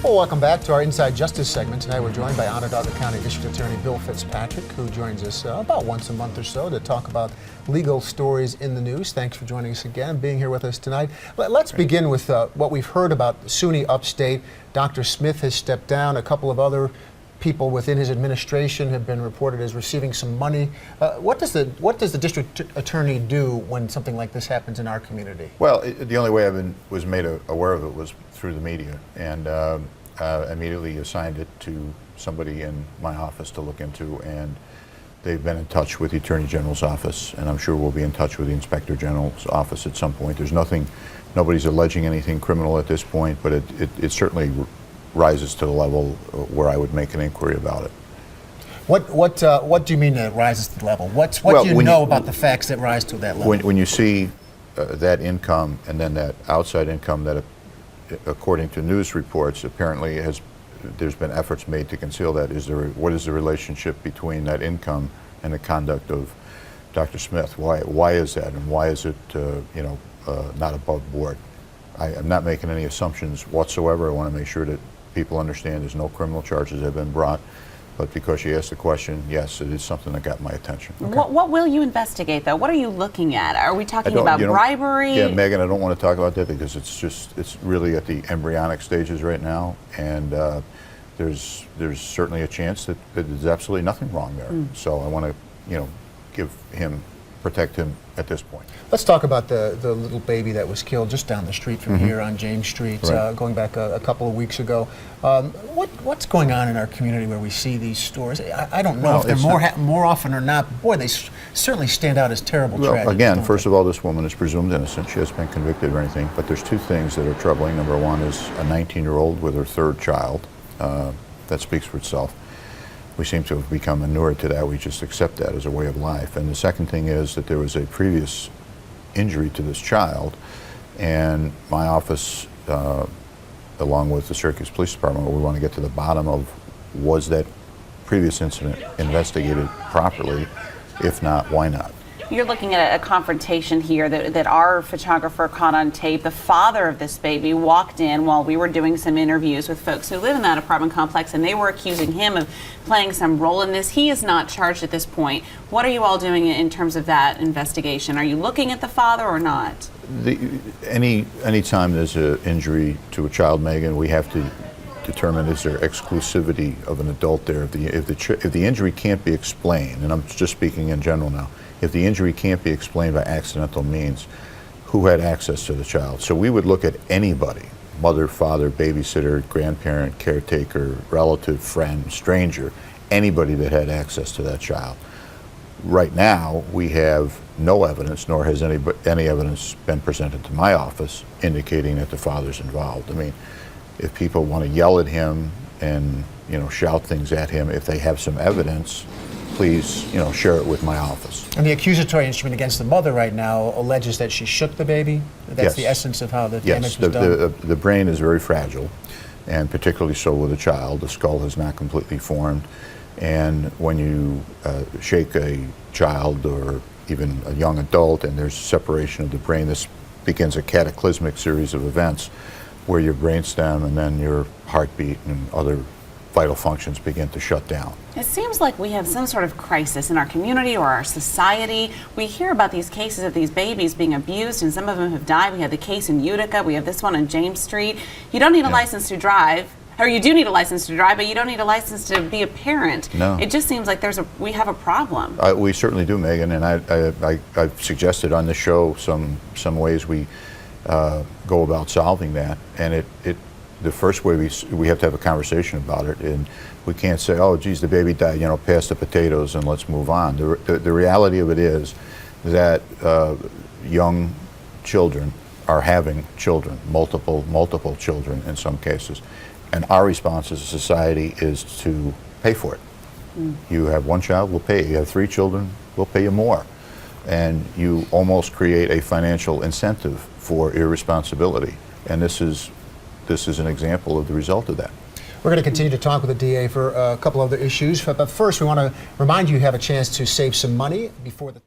Well, welcome back to our Inside Justice segment. Tonight we're joined by Onondaga County District Attorney Bill Fitzpatrick, who joins us about once a month or so to talk about legal stories in the news. Thanks for joining us again, being here with us tonight. Let's begin with what we've heard about SUNY Upstate. Dr. Smith has stepped down. A couple of other people within his administration have been reported as receiving some money. What does the district attorney do when something like this happens in our community? Well, the only way I was made aware of it was through the media, and immediately assigned it to somebody in my office to look into, and they've been in touch with the Attorney General's office, and I'm sure we'll be in touch with the Inspector General's office at some point. There's nobody's alleging anything criminal at this point, but it certainly rises to the level where I would make an inquiry about it. What do you mean that it rises to the level? What do you know about the facts that rise to that level? When you see that income and then that outside income that, according to news reports, apparently there's been efforts made to conceal that. What is the relationship between that income and the conduct of Dr. Smith? Why is that, and why is it not above board? I'm not making any assumptions whatsoever. I want to make sure that people understand there's no criminal charges that have been brought. But because you asked the question, yes, it is something that got my attention. Okay. What will you investigate, though? What are you looking at? Are we talking about bribery? Yeah, Megan, I don't want to talk about that because it's really at the embryonic stages right now, and there's certainly a chance that there's absolutely nothing wrong there. So I want to, protect him at this point. Let's talk about the little baby that was killed just down the street from here on James Street, right. Going back a couple of weeks ago. What's going on in our community where we see these stories? I don't know if they're more often or not. But boy, they certainly stand out as terrible tragedies. Again, first of all, this woman is presumed innocent. She hasn't been convicted or anything. But there's two things that are troubling. Number one is a 19-year-old with her third child. That speaks for itself. We seem to have become inured to that. We just accept that as a way of life. And the second thing is that there was a previous injury to this child, and my office, along with the Syracuse Police Department, we want to get to the bottom of, was that previous incident investigated properly? If not, why not? You're looking at a confrontation here that our photographer caught on tape. The father of this baby walked in while we were doing some interviews with folks who live in that apartment complex, and they were accusing him of playing some role in this. He is not charged at this point. What are you all doing in terms of that investigation? Are you looking at the father or not? Any time there's an injury to a child, Megan, we have to determine, is there exclusivity of an adult there? If the injury can't be explained, and I'm just speaking in general now, if the injury can't be explained by accidental means, who had access to the child? So we would look at anybody, mother, father, babysitter, grandparent, caretaker, relative, friend, stranger, anybody that had access to that child. Right now, we have no evidence, nor has any evidence been presented to my office indicating that the father's involved. I mean, if people want to yell at him and shout things at him, if they have some evidence, please, share it with my office. And the accusatory instrument against the mother right now alleges that she shook the baby? That's yes. The essence of how the damage was done? The brain is very fragile, and particularly so with a child. The skull is not completely formed, and when you shake a child or even a young adult and there's separation of the brain, this begins a cataclysmic series of events where your brainstem and then your heartbeat and other vital functions begin to shut down. It seems like we have some sort of crisis in our community or our society. We hear about these cases of these babies being abused, and some of them have died. We have the case in Utica. We have this one on James Street. You don't need a license to drive, or you do need a license to drive, but you don't need a license to be a parent. No. It just seems like we have a problem. We certainly do, Megan, and I've suggested on this show some ways we go about solving that, and the first way we have to have a conversation about it, and we can't say, oh geez, the baby died, pass the potatoes and let's move on. The reality of it is that young children are having children, multiple children in some cases, and our response as a society is to pay for it. You have one child, we'll pay you. You have 3 children, we'll pay you more. And you almost create a financial incentive for irresponsibility, and this is an example of the result of that. We're going to continue to talk with the DA for a couple other issues, but first we want to remind you have a chance to save some money before the